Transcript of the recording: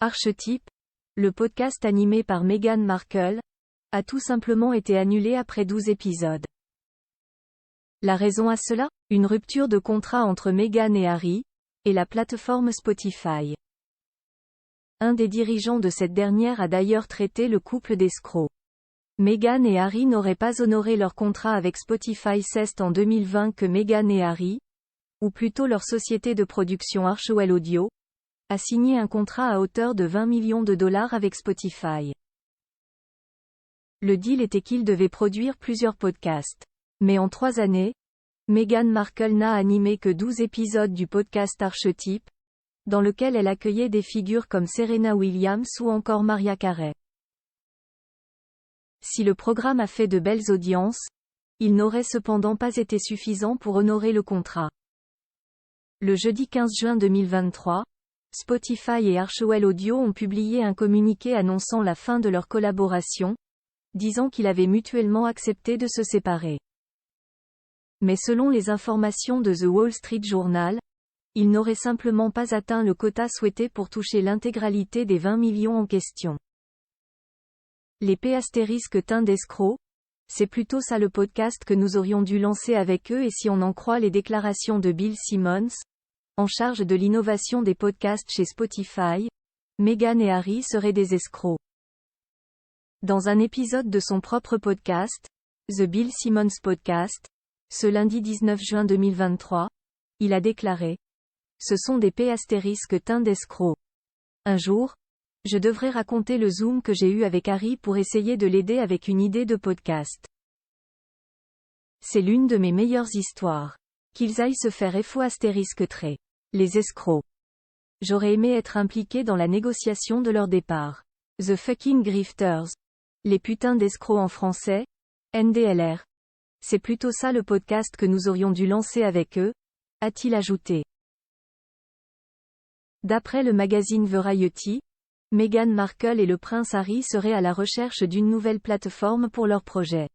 Archetype, le podcast animé par Meghan Markle, a tout simplement été annulé après 12 épisodes. La raison à cela? Une rupture de contrat entre Meghan et Harry, et la plateforme Spotify. Un des dirigeants de cette dernière a d'ailleurs traité le couple d'escrocs. Meghan et Harry n'auraient pas honoré leur contrat avec Spotify. C'est en 2020 que Meghan et Harry, ou plutôt leur société de production Archewell Audio, a signé un contrat à hauteur de 20 millions de dollars avec Spotify. Le deal était qu'ils devaient produire plusieurs podcasts. Mais en 3 années, Meghan Markle n'a animé que 12 épisodes du podcast Archetype, dans lequel elle accueillait des figures comme Serena Williams ou encore Mariah Carey. Si le programme a fait de belles audiences, il n'aurait cependant pas été suffisant pour honorer le contrat. Le jeudi 15 juin 2023, Spotify et Archewell Audio ont publié un communiqué annonçant la fin de leur collaboration, disant qu'ils avaient mutuellement accepté de se séparer. Mais selon les informations de The Wall Street Journal, ils n'auraient simplement pas atteint le quota souhaité pour toucher l'intégralité des 20 millions en question. Les P*teint d'escrocs, c'est plutôt ça le podcast que nous aurions dû lancer avec eux, et si on en croit les déclarations de Bill Simmons, en charge de l'innovation des podcasts chez Spotify, Meghan et Harry seraient des escrocs. Dans un épisode de son propre podcast, The Bill Simmons Podcast, ce lundi 19 juin 2023, il a déclaré: ce sont des P*teint d'escrocs. Un jour, je devrais raconter le Zoom que j'ai eu avec Harry pour essayer de l'aider avec une idée de podcast. C'est l'une de mes meilleures histoires. Qu'ils aillent se faire *. Les escrocs. J'aurais aimé être impliqué dans la négociation de leur départ. The fucking grifters. Les putains d'escrocs en français, NDLR. C'est plutôt ça le podcast que nous aurions dû lancer avec eux, a-t-il ajouté. D'après le magazine Variety, Meghan Markle et le prince Harry seraient à la recherche d'une nouvelle plateforme pour leur projet.